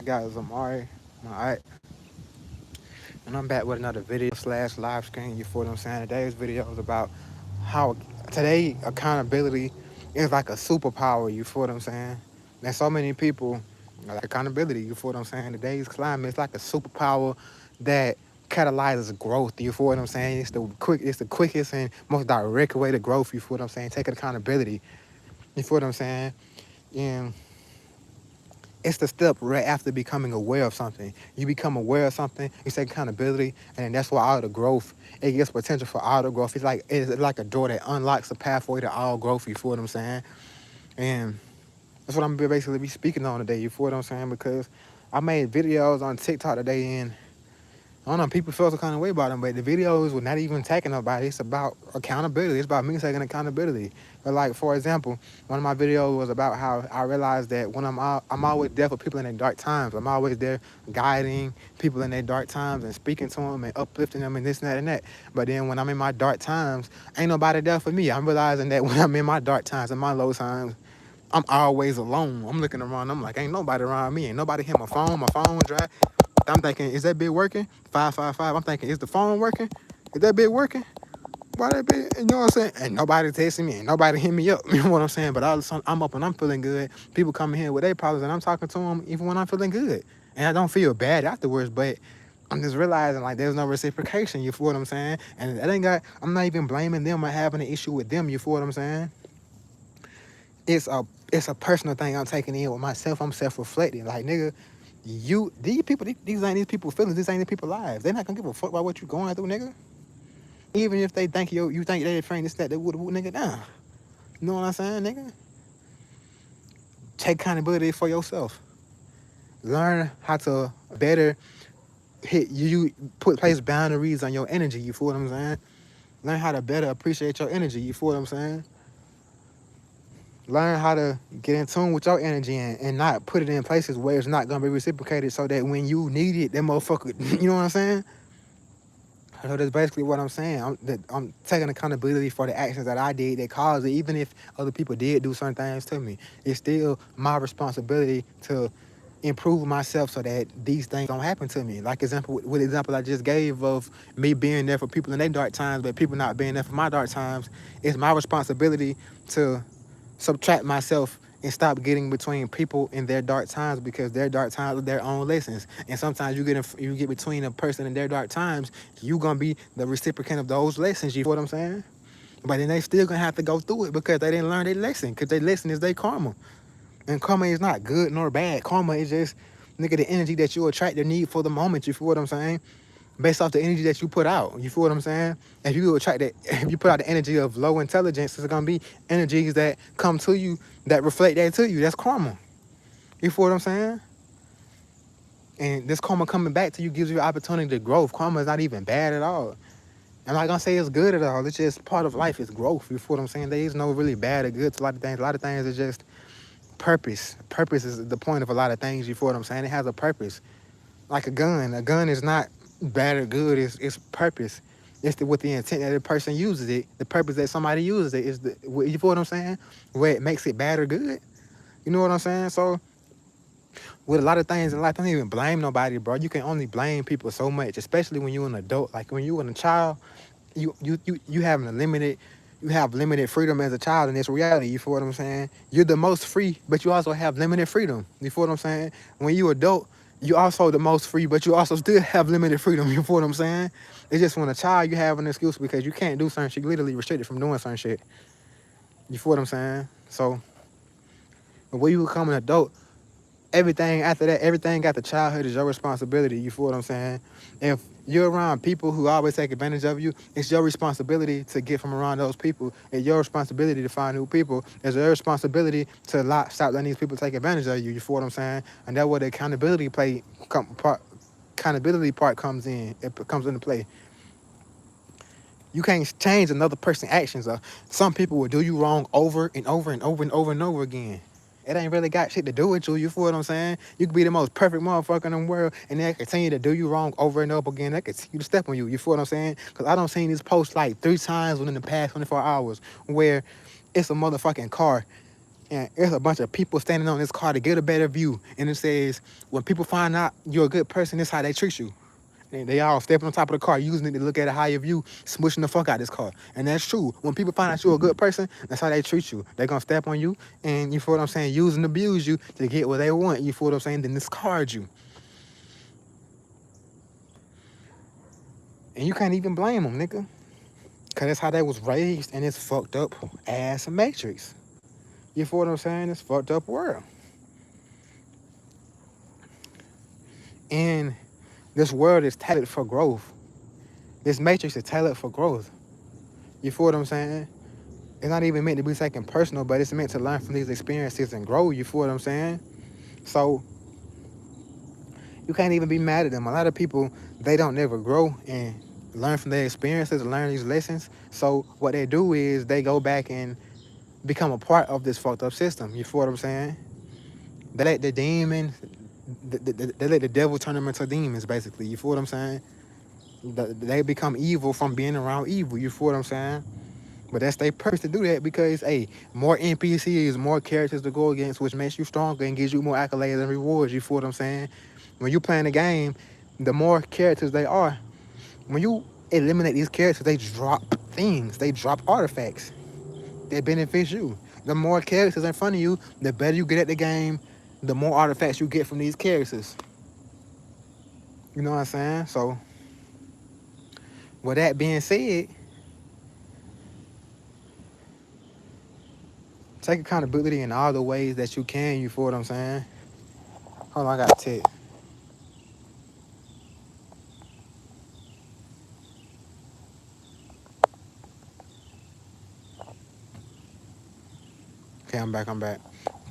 Guys, I'm Ari, alright, and I'm back with another video slash live screen. You feel what I'm saying? Today's video is about how today accountability is like a superpower. You feel what I'm saying? And so many people like accountability. You feel what I'm saying? Today's climate is like a superpower that catalyzes growth. You feel what I'm saying? It's the quickest and most direct way to growth. You feel what I'm saying? Taking accountability. You feel what I'm saying? And it's the step right after becoming aware of something. You become aware of something, you take accountability, and then that's why all the growth, it gets potential for all the growth. It's like a door that unlocks a pathway to all growth, you feel what I'm saying? And that's what I'm basically be speaking on today, you feel what I'm saying? Because I made videos on TikTok today, and I don't know, people feel some kind of way about them, but the videos were not even attacking nobody. It's about accountability. It's about me taking accountability. But like, for example, one of my videos was about how I realized that when I'm always there for people in their dark times. I'm always there guiding people in their dark times and speaking to them and uplifting them and this and that and that. But then when I'm in my dark times, ain't nobody there for me. I'm realizing that when I'm in my dark times and my low times, I'm always alone. I'm looking around. I'm like, ain't nobody around me. Ain't nobody hit my phone. My phone dry. I'm thinking, is that bit working? 555. I'm thinking, is the phone working? Is that bit working? Why that bit? You know what I'm saying? Ain't nobody texting me. Ain't nobody hit me up. You know what I'm saying? But all of a sudden, I'm up and I'm feeling good. People coming here with their problems and I'm talking to them even when I'm feeling good. And I don't feel bad afterwards, but I'm just realizing like there's no reciprocation. You feel what I'm saying? And that ain't got, I'm not even blaming them or having an issue with them. You feel what I'm saying? It's a it's a personal thing I'm taking in with myself. I'm self-reflecting. Like, nigga, these people, these ain't these people's feelings. These ain't these people's lives. They're not gonna give a fuck about what you going through, nigga. Even if they think you think they friend this that, they would nigga down. You know what I'm saying, nigga? Take accountability for yourself. Learn how to better hit you. Put place boundaries on your energy. You feel what I'm saying? Learn how to better appreciate your energy. You feel what I'm saying? Learn how to get in tune with your energy and not put it in places where it's not gonna be reciprocated, so that when you need it, that motherfucker, you know what I'm saying? So that's basically what I'm saying. I'm taking accountability for the actions that I did that caused it. Even if other people did do certain things to me, it's still my responsibility to improve myself so that these things don't happen to me. Like with example I just gave of me being there for people in their dark times, but people not being there for my dark times. It's my responsibility to subtract myself and stop getting between people in their dark times, because their dark times are their own lessons. And sometimes you get between a person in their dark times, you gonna be the recipient of those lessons. You feel what I'm saying? But then they still gonna have to go through it because they didn't learn their lesson. Because their lesson is their karma, and karma is not good nor bad. Karma is just, nigga, the energy that you attract the need for the moment. You feel what I'm saying? Based off the energy that you put out. You feel what I'm saying? If you attract that, if you put out the energy of low intelligence, it's gonna be energies that come to you that reflect that to you. That's karma. You feel what I'm saying? And this karma coming back to you gives you an opportunity to grow. Karma is not even bad at all. I'm not gonna say it's good at all. It's just part of life. It's growth. You feel what I'm saying? There is no really bad or good to a lot of things. A lot of things is just purpose. Purpose is the point of a lot of things. You feel what I'm saying? It has a purpose. Like a gun. A gun is not bad or good. It's purpose. With the intent that the person uses it. The purpose that somebody uses it is you feel what I'm saying? Where it makes it bad or good. You know what I'm saying? So with a lot of things in life, don't even blame nobody, bro. You can only blame people so much, especially when you're an adult. Like when you're a child, you have limited freedom as a child, and it's reality. You feel what I'm saying? You're the most free, but you also have limited freedom. You feel what I'm saying? When you adult, you also the most free, but you also still have limited freedom. You feel what I'm saying? It's just when a child, you have an excuse because you can't do certain shit. You're literally restricted from doing certain shit. You feel what I'm saying? So when you become an adult, everything after that, everything after childhood is your responsibility. You feel what I'm saying? If you're around people who always take advantage of you, it's your responsibility to get from around those people. It's your responsibility to find new people. It's your responsibility to stop letting these people take advantage of you. You feel what I'm saying? And that's where the accountability part comes in. It comes into play. You can't change another person's actions. Some people will do you wrong over and over and over and over and over again. It ain't really got shit to do with you. You feel what I'm saying? You could be the most perfect motherfucker in the world, and they continue to do you wrong over and over again. They continue to step on you. You feel what I'm saying? Because I don't seen this post like 3 times within the past 24 hours where it's a motherfucking car And it's a bunch of people standing on this car to get a better view. And it says, when people find out you're a good person, this is how they treat you. And they all stepping on top of the car, using it to look at a higher view, smushing the fuck out of this car. And that's true. When people find out you're a good person, that's how they treat you. They're gonna step on you and, you feel what I'm saying, use and abuse you to get what they want. You feel what I'm saying? Then discard you. And you can't even blame them, nigga. Cause that's how they was raised in this fucked up ass matrix. You feel what I'm saying? This fucked up world. And this world is tailored for growth. This matrix is tailored for growth. You feel what I'm saying? It's not even meant to be taken personal, but it's meant to learn from these experiences and grow. You feel what I'm saying? So you can't even be mad at them. A lot of people, they don't never grow and learn from their experiences and learn these lessons. So what they do is they go back and become a part of this fucked up system. You feel what I'm saying? They let the demon, they let the devil turn them into demons, basically. You feel what I'm saying? They become evil from being around evil. You feel what I'm saying? But that's their purpose to do that because, hey, more NPCs, more characters to go against, which makes you stronger and gives you more accolades and rewards. You feel what I'm saying? When you playing a game, the more characters they are, when you eliminate these characters, they drop things. They drop artifacts that benefits you. The more characters in front of you, the better you get at the game, the more artifacts you get from these characters. You know what I'm saying? So, with that being said, take accountability in all the ways that you can. You feel what I'm saying? Hold on, I got a text. Okay, I'm back.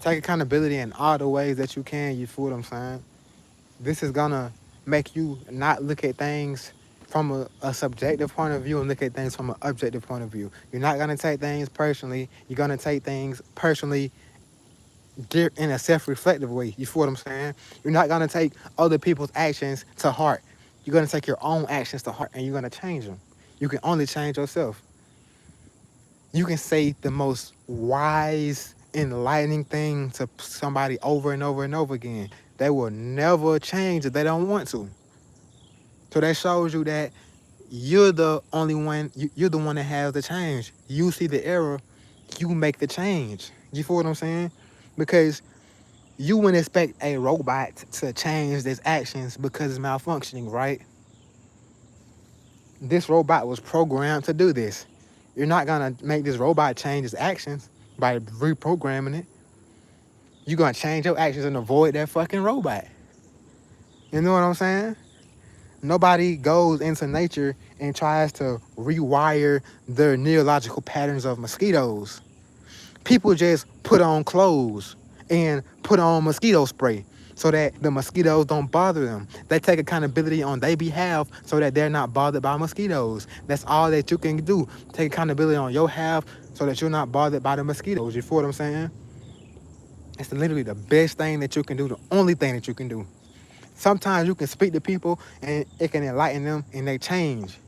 Take accountability in all the ways that you can. You feel what I'm saying? This is gonna make you not look at things from a subjective point of view and look at things from an objective point of view. You're not gonna take things personally. You're gonna take things personally in a self-reflective way. You feel what I'm saying? You're not gonna take other people's actions to heart. You're gonna take your own actions to heart and you're gonna change them. You can only change yourself. You can say the most wise, enlightening thing to somebody over and over and over again. They will never change if they don't want to. So that shows you that you're the only one, you're the one that has the change. You see the error, you make the change. You feel what I'm saying? Because you wouldn't expect a robot to change its actions because it's malfunctioning, right? This robot was programmed to do this. You're not gonna make this robot change its actions by reprogramming it. You're gonna change your actions and avoid that fucking robot. You know what I'm saying? Nobody goes into nature and tries to rewire the neurological patterns of mosquitoes. People just put on clothes and put on mosquito spray so that the mosquitoes don't bother them. They take accountability on their behalf so that they're not bothered by mosquitoes. That's all that you can do. Take accountability on your half so that you're not bothered by the mosquitoes. You feel what I'm saying? It's literally the best thing that you can do, the only thing that you can do. Sometimes you can speak to people and it can enlighten them and they change.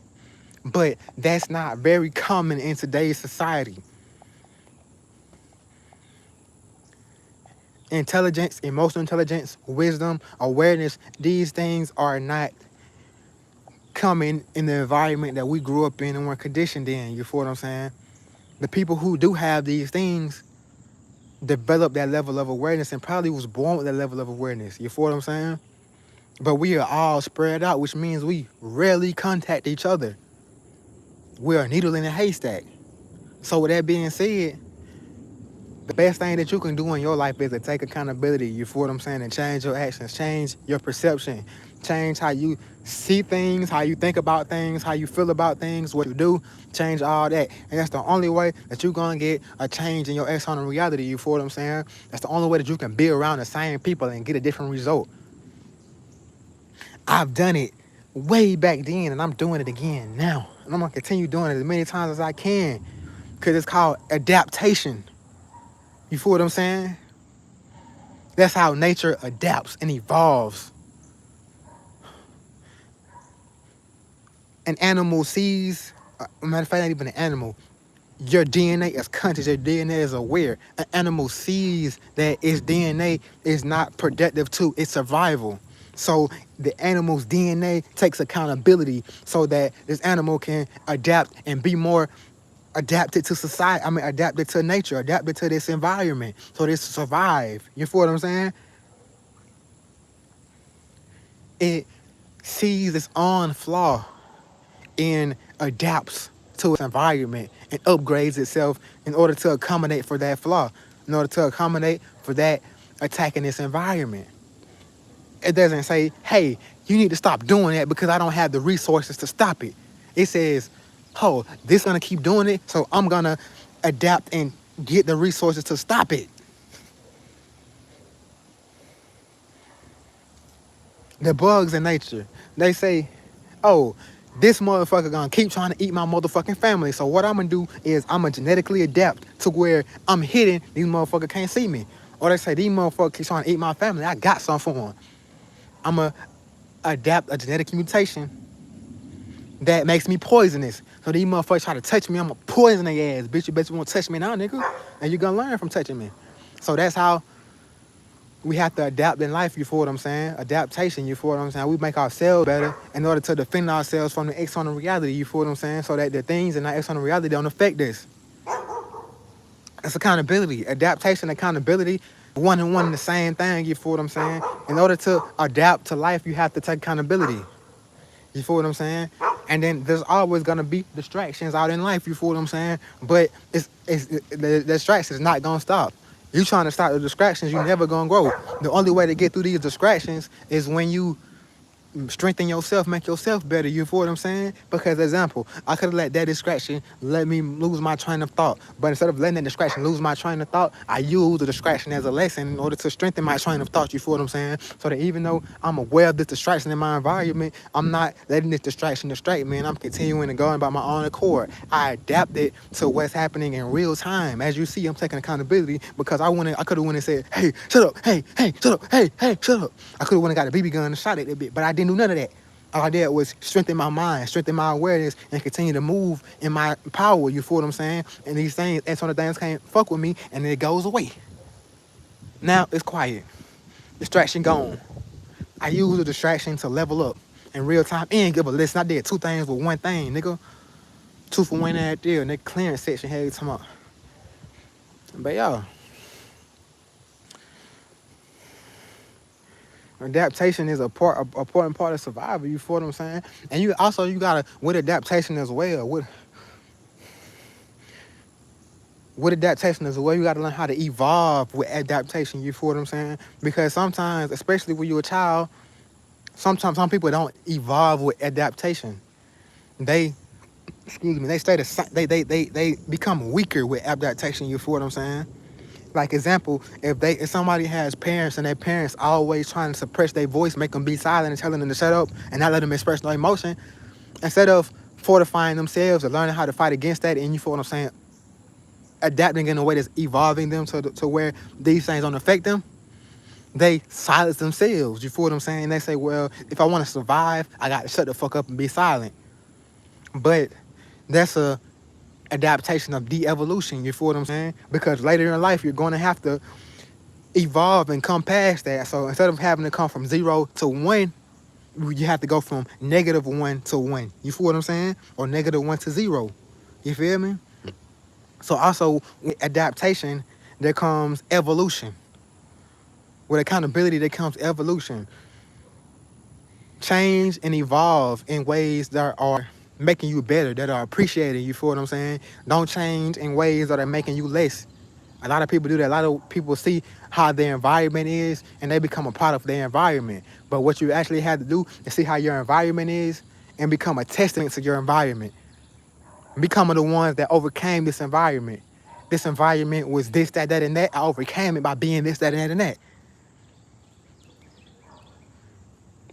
But that's not very common in today's society. Intelligence, emotional intelligence, wisdom, awareness, these things are not coming in the environment that we grew up in and were conditioned in. You feel what I'm saying? The people who do have these things develop that level of awareness and probably was born with that level of awareness. You feel what I'm saying? But we are all spread out, which means we rarely contact each other. We're a needle in a haystack. So with that being said, the best thing that you can do in your life is to take accountability. You feel what I'm saying? And change your actions, change your perception, change how you see things, how you think about things, how you feel about things, what you do, change all that. And that's the only way that you're going to get a change in your external reality. You feel what I'm saying? That's the only way that you can be around the same people and get a different result. I've done it way back then and I'm doing it again now. And I'm going to continue doing it as many times as I can because it's called adaptation. You feel what I'm saying? That's how nature adapts and evolves. An animal sees, matter of fact, not even an animal. your DNA is conscious, your DNA is aware. An animal sees that its DNA is not productive to its survival. So the animal's DNA takes accountability so that this animal can adapt and be more adapted to society. I mean, adapted to nature, adapted to this environment, so this survive. You feel what I'm saying? It sees its own flaw and adapts to its environment and upgrades itself in order to accommodate for that flaw, in order to accommodate for that attacking its environment. It doesn't say, hey, you need to stop doing that because I don't have the resources to stop it. It says, oh, this gonna keep doing it, so I'm gonna adapt and get the resources to stop it. The bugs in nature, they say, oh, this motherfucker gonna keep trying to eat my motherfucking family. So what I'm gonna do is I'm gonna genetically adapt to where I'm hidden, these motherfuckers can't see me. Or they say, these motherfuckers keep trying to eat my family, I got something for them. I'm gonna adapt a genetic mutation that makes me poisonous. So these motherfuckers try to touch me, I'm gonna poison their ass. Bitch, you bet you won't touch me now, nigga. And you gonna learn from touching me. So that's how we have to adapt in life, you feel what I'm saying? Adaptation, you feel what I'm saying? We make ourselves better in order to defend ourselves from the external reality, you feel what I'm saying? So that the things in that external reality don't affect us. It's accountability. Adaptation, accountability, one and one and the same thing, you feel what I'm saying? In order to adapt to life, you have to take accountability. You feel what I'm saying? And then there's always gonna be distractions out in life, you feel what I'm saying? But the distractions is not gonna stop. You trying to stop the distractions, you never gonna grow. The only way to get through these distractions is when you strengthen yourself, make yourself better. You feel what I'm saying? Because example, I could have let that distraction let me lose my train of thought. But instead of letting that distraction lose my train of thought, I use the distraction as a lesson in order to strengthen my train of thought. You feel what I'm saying? So that even though I'm aware of this distraction in my environment, I'm not letting this distraction distract me, and I'm continuing to go by my own accord. I adapted to what's happening in real time. As you see, I'm taking accountability because I could have went and said, hey, shut up, hey, shut up, hey, shut up. I could have went and got a BB gun and shot at that bit, but I didn't do none of that. All I did was strengthen my mind, strengthen my awareness, and continue to move in my power. You feel what I'm saying? And these things, and some of the things can't fuck with me, and then it goes away. Now it's quiet. Distraction gone. I use the distraction to level up in real time and give a listen. I did two things with one thing, nigga. 2 for 1 that deal, nigga. Clearance section, hey, talking about. But yo, adaptation is a important part of survival. You feel what I'm saying? And you gotta, with adaptation as well. With adaptation as well, you gotta learn how to evolve with adaptation. You feel what I'm saying? Because sometimes, especially when you're a child, sometimes some people don't evolve with adaptation. They they stay the same. They become weaker with adaptation. You feel what I'm saying? Like example, if somebody has parents and their parents always trying to suppress their voice, make them be silent and telling them to shut up and not let them express no emotion, instead of fortifying themselves or learning how to fight against that, and you feel what I'm saying, adapting in a way that's evolving them to where these things don't affect them, they silence themselves. You feel what I'm saying? They say, well, if I want to survive, I got to shut the fuck up and be silent. But that's a adaptation of de-evolution. You feel what I'm saying? Because later in life, you're going to have to evolve and come past that. So instead of having to come from 0 to 1, you have to go from -1 to 1. You feel what I'm saying? Or -1 to 0. You feel me? So also with adaptation, there comes evolution. With accountability, there comes evolution. Change and evolve in ways that are making you better, that are appreciated. You feel what I'm saying? Don't change in ways that are making you less. A lot of people do that. A lot of people see how their environment is and they become a part of their environment. But what you actually have to do is see how your environment is and become a testament to your environment. Becoming the ones that overcame this environment. This environment was this, that, and that. I overcame it by being this, that, and that.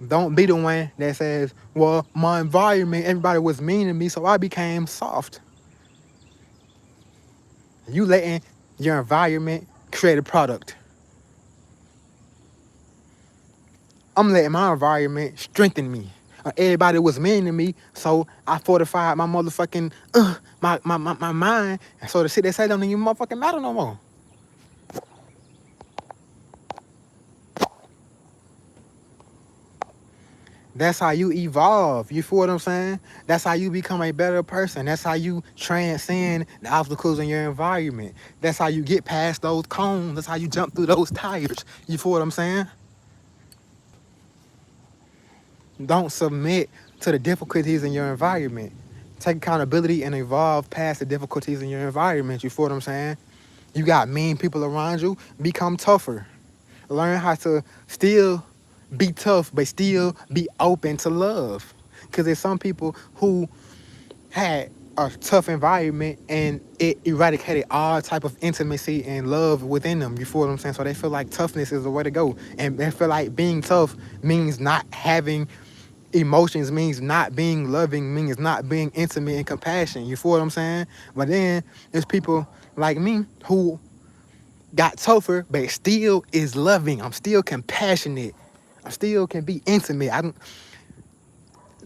Don't be the one that says, well, my environment, everybody was mean to me, so I became soft. You letting your environment create a product. I'm letting my environment strengthen me. Everybody was mean to me, so I fortified my motherfucking my mind, and so the shit they say don't even motherfucking matter no more. That's how you evolve. You feel what I'm saying? That's how you become a better person. That's how you transcend the obstacles in your environment. That's how you get past those cones. That's how you jump through those tires. You feel what I'm saying? Don't submit to the difficulties in your environment. Take accountability and evolve past the difficulties in your environment. You feel what I'm saying? You got mean people around you, become tougher. Learn how to still be tough, but still be open to love. Because there's some people who had a tough environment and it eradicated all type of intimacy and love within them. You feel what I'm saying? So they feel like toughness is the way to go. And they feel like being tough means not having emotions, means not being loving, means not being intimate and compassionate. You feel what I'm saying? But then there's people like me who got tougher, but still is loving. I'm still compassionate. I still can be intimate. I don't,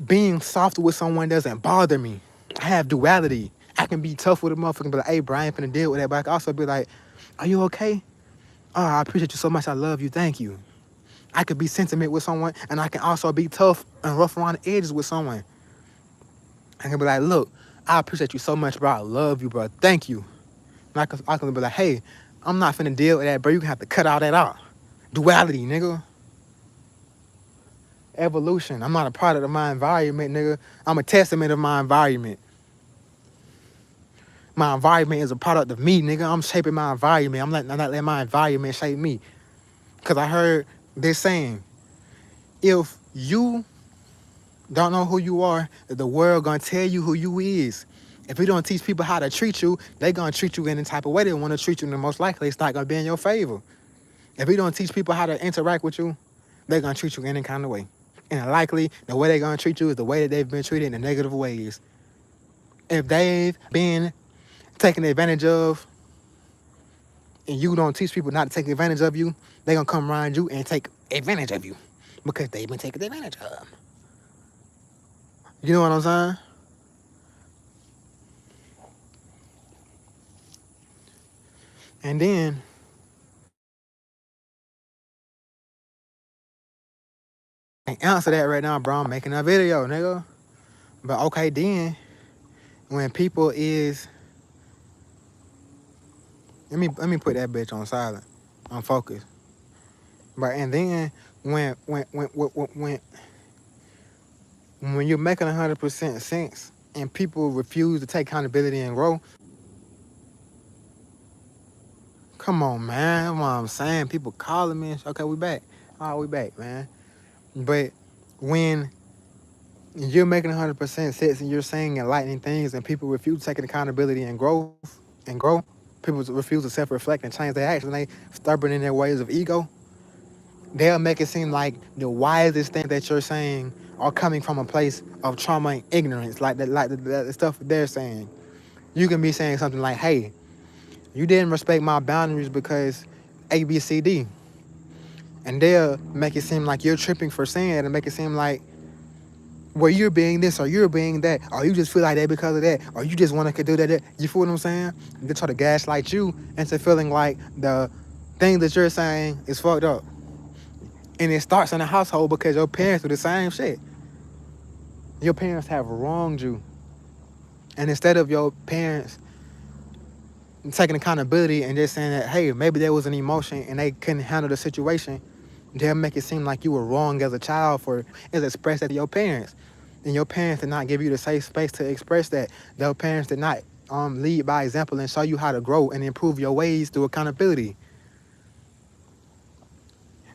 being soft with someone doesn't bother me. I have duality. I can be tough with a motherfucker and be like, hey, bro, I ain't finna deal with that. But I can also be like, are you okay? Oh, I appreciate you so much. I love you. Thank you. I could be sentiment with someone, and I can also be tough and rough around the edges with someone. I can be like, look, I appreciate you so much, bro. I love you, bro. Thank you. And I can be like, hey, I'm not finna deal with that, bro. You can have to cut all that out. Duality, nigga. Evolution. I'm not a product of my environment, nigga. I'm a testament of my environment. My environment is a product of me, nigga. I'm shaping my environment. I'm not letting my environment shape me. Because I heard this saying, if you don't know who you are, the world gonna tell you who you is. If we don't teach people how to treat you, they gonna treat you in the type of way they want to treat you, and most likely it's not gonna be in your favor. If we don't teach people how to interact with you, they're gonna treat you any kind of way. And likely the way they're gonna treat you is the way that they've been treated in the negative ways. If they've been taken advantage of and you don't teach people not to take advantage of you, they're gonna come around you and take advantage of you because they've been taken advantage of. You know what I'm saying? And then I can't answer that right now, bro. I'm making a video, nigga. But okay, then when people is let me put that bitch on silent. I'm focused. But and then when when you're making 100% sense and people refuse to take accountability and grow, come on, man. That's what I'm saying. People calling me. Okay, we back. Oh, we back, man. But when you're making 100% sense and you're saying enlightening things and people refuse to take accountability and grow, people refuse to self-reflect and change their actions, they stubborn in their ways of ego, they'll make it seem like the wisest thing that you're saying are coming from a place of trauma and ignorance, like the stuff they're saying. You can be saying something like, hey, you didn't respect my boundaries because A, B, C, D. And they'll make it seem like you're tripping for saying it and make it seem like, well, you're being this or you're being that, or you just feel like that because of that, or you just want to do that. You feel what I'm saying? They try to gaslight you into feeling like the thing that you're saying is fucked up. And it starts in the household because your parents do the same shit. Your parents have wronged you. And instead of your parents taking accountability and just saying that, hey, maybe there was an emotion and they couldn't handle the situation, they'll make it seem like you were wrong as a child for express that to your parents. And your parents did not give you the safe space to express that. Your parents did not lead by example and show you how to grow and improve your ways through accountability.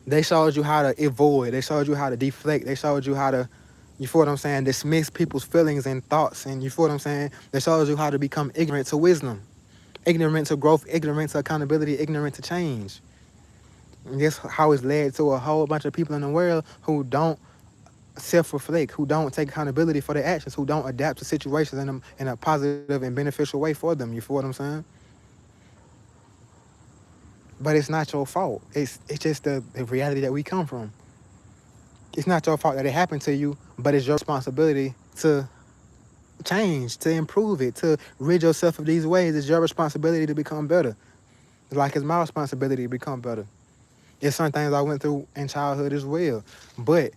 They showed you how to avoid. They showed you how to deflect. They showed you how to, you feel what I'm saying, dismiss people's feelings and thoughts. And you feel what I'm saying? They showed you how to become ignorant to wisdom, ignorant to growth, ignorant to accountability, ignorant to change. And that's how it's led to a whole bunch of people in the world who don't self-reflect, who don't take accountability for their actions, who don't adapt to situations in a positive and beneficial way for them. You feel what I'm saying? But it's not your fault. It's just the reality that we come from. It's not your fault that it happened to you, but it's your responsibility to change, to improve it, to rid yourself of these ways. It's your responsibility to become better. Like it's my responsibility to become better. It's some things I went through in childhood as well. But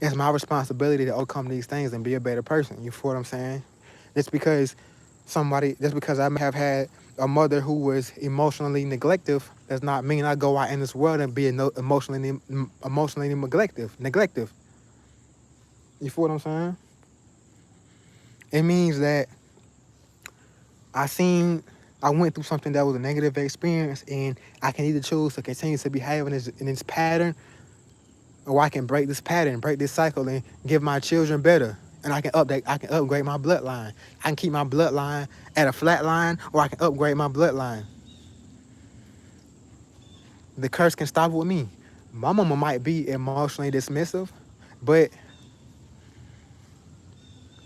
it's my responsibility to overcome these things and be a better person. You feel what I'm saying? Just because I may have had a mother who was emotionally neglective, does not mean I go out in this world and be emotionally neglective. You feel what I'm saying? It means that I seen I went through something that was a negative experience, and I can either choose to continue to behave in this pattern, or I can break this pattern, break this cycle, and give my children better. And I can upgrade my bloodline. I can keep my bloodline at a flat line, or I can upgrade my bloodline. The curse can stop with me. My mama might be emotionally dismissive, but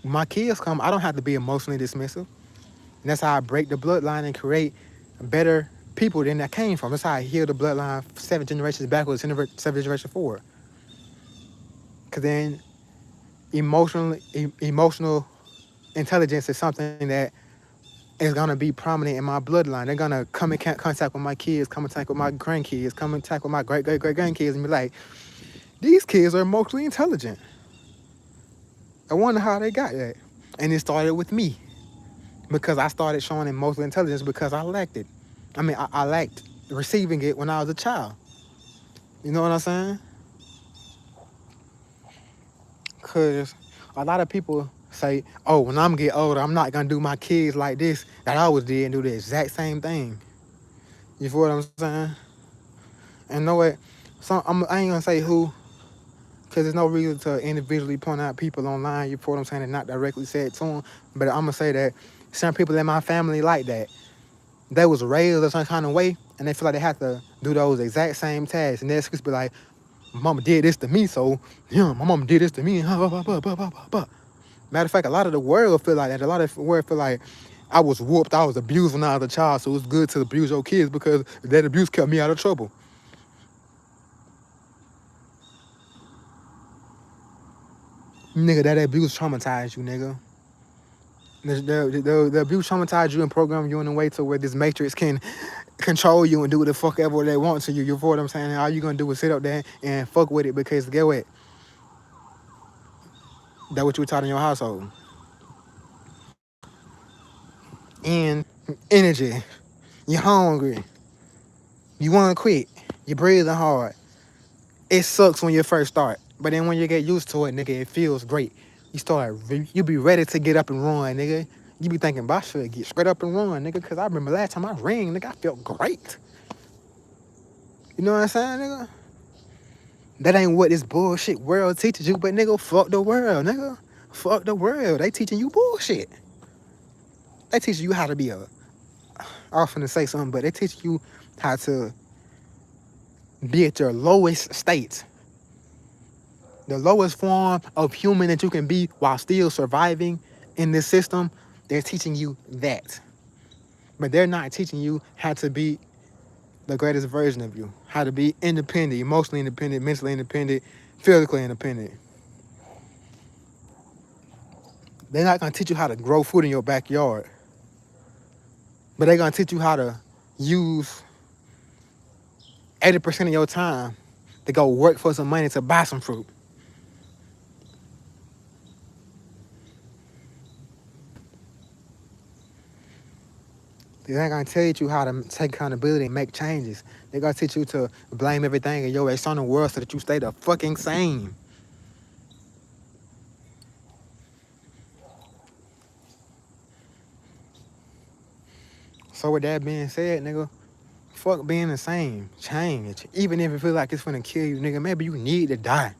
my kids come, I don't have to be emotionally dismissive. And that's how I break the bloodline and create better people than that came from. That's how I heal the bloodline 7 generations backwards, 7 generations forward. Because then emotional intelligence is something that is gonna be prominent in my bloodline. They're gonna come in contact with my kids, come in contact with my grandkids, come in contact with my great grandkids, and be like, these kids are emotionally intelligent. I wonder how they got that. And it started with me because I started showing emotional intelligence because I lacked it. I lacked receiving it when I was a child. You know what I'm saying? Because a lot of people say, oh, when I'm get older, I'm not going to do my kids like this that I always did and do the exact same thing. You feel what I'm saying? And know what? I ain't going to say who, because there's no reason to individually point out people online, you feel what I'm saying, and not directly say it to them. But I'm going to say that some people in my family like that. They was raised a certain kind of way, and they feel like they have to do those exact same tasks. And their excuse be like, mama did this to me, so, yeah, my mama did this to me. Matter of fact, a lot of the world feel like that. A lot of the world feel like I was whooped, I was abused when I was a child, so it's good to abuse your kids because that abuse kept me out of trouble. Nigga, that abuse traumatized you, nigga. The abuse traumatized you and programmed you in a way to where this matrix can control you and do what the fuck ever they want to you. You feel what I'm saying? And all you gonna do is sit up there and fuck with it because get what? That's what you were taught in your household. And energy. You're hungry. You wanna quit. You're breathing hard. It sucks when you first start. But then when you get used to it, nigga, it feels great. You be ready to get up and run, nigga. You be thinking, I should get straight up and run, nigga, because I remember last time I ran, nigga, I felt great. You know what I'm saying, nigga? That ain't what this bullshit world teaches you, but nigga, fuck the world, nigga. Fuck the world. They teaching you bullshit. They teaching you how to be I was finna say something, but they teaching you how to be at your lowest state. The lowest form of human that you can be while still surviving in this system, they're teaching you that. But they're not teaching you how to be the greatest version of you, how to be independent, emotionally independent, mentally independent, physically independent. They're not gonna teach you how to grow food in your backyard, but they're gonna teach you how to use 80% of your time to go work for some money to buy some fruit. They're not gonna teach you how to take accountability and make changes. They're gonna teach you to blame everything in your external world so that you stay the fucking same. So with that being said, nigga, fuck being the same. Change. Even if it feel like it's finna kill you, nigga, maybe you need to die.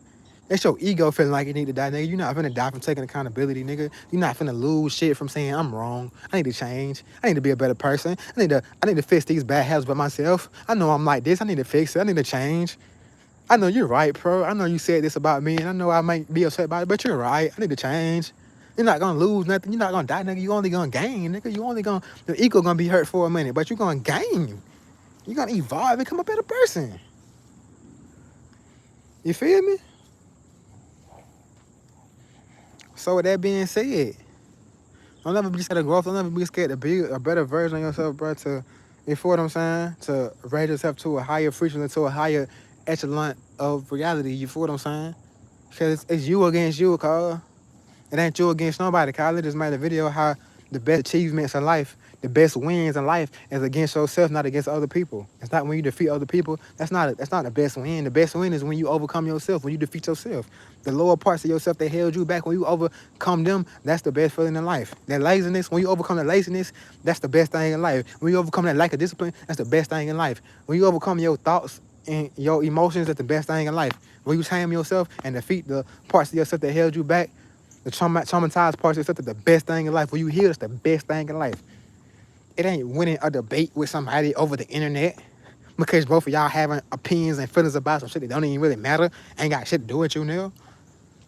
That's your ego feeling like you need to die, nigga. You're not finna die from taking accountability, nigga. You're not finna lose shit from saying I'm wrong. I need to change. I need to be a better person. I need to fix these bad habits by myself. I know I'm like this. I need to fix it. I need to change. I know you're right, bro. I know you said this about me, and I know I might be upset about it, but you're right. I need to change. You're not gonna lose nothing. You're not gonna die, nigga. You only gonna gain, nigga. Your ego gonna be hurt for a minute, but you're gonna gain. You're gonna evolve and become a better person. You feel me? So with that being said, don't ever be scared of growth. Don't ever be scared to be a better version of yourself, bro. To, you feel what I'm saying? To raise yourself to a higher frequency, to a higher echelon of reality. You feel what I'm saying? Because it's you against you, cuz. It ain't you against nobody. Kyle just made a video how the best achievements in life, the best wins in life is against yourself, not against other people. It's not when you defeat other people. That's not the best win. The best win is when you overcome yourself, when you defeat yourself. The lower parts of yourself that held you back, when you overcome them, that's the best feeling in life. That laziness, when you overcome that laziness, that's the best thing in life. When you overcome that lack of discipline, that's the best thing in life. When you overcome your thoughts and your emotions, that's the best thing in life. When you tame yourself and defeat the parts of yourself that held you back, the traumatized parts of yourself, that's the best thing in life. When you heal, it's the best thing in life. It ain't winning a debate with somebody over the internet because both of y'all having opinions and feelings about some shit that don't even really matter, ain't got shit to do with you now.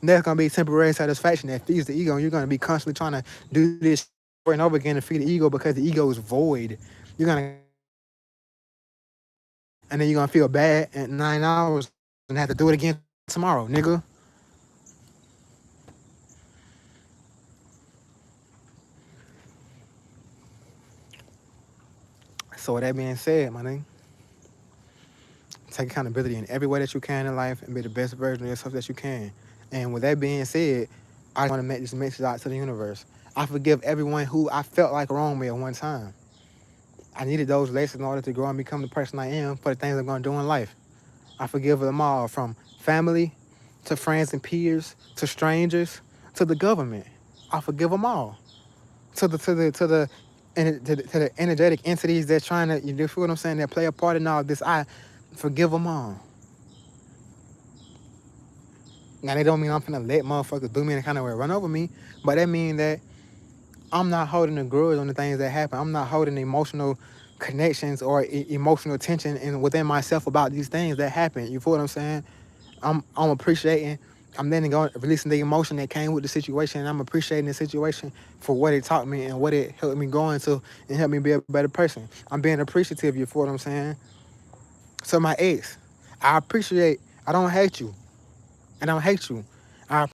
That's gonna be temporary satisfaction that feeds the ego, and you're gonna be constantly trying to do this over and over again to feed the ego because the ego is void. You're gonna, and then you're gonna feel bad in 9 hours and have to do it again tomorrow, nigga. So with that being said, my nigga, take accountability in every way that you can in life and be the best version of yourself that you can. And with that being said, I want to make this message out to the universe. I forgive everyone who I felt like wronged me at one time. I needed those lessons in order to grow and become the person I am for the things I'm going to do in life. I forgive them all, from family to friends and peers to strangers to the government. I forgive them all. To the energetic entities that's trying to, you feel what I'm saying, that play a part in all this, I forgive them all. Now, they don't mean I'm finna let motherfuckers do me in a kind of way, run over me, but that mean that I'm not holding a grudge on the things that happen. I'm not holding emotional connections or emotional tension within myself about these things that happen. You feel what I'm saying? I'm appreciating. I'm then going releasing the emotion that came with the situation, and I'm appreciating the situation for what it taught me and what it helped me go into and helped me be a better person. I'm being appreciative. You feel what I'm saying? So my ex, I appreciate. I don't hate you. I don't hate you.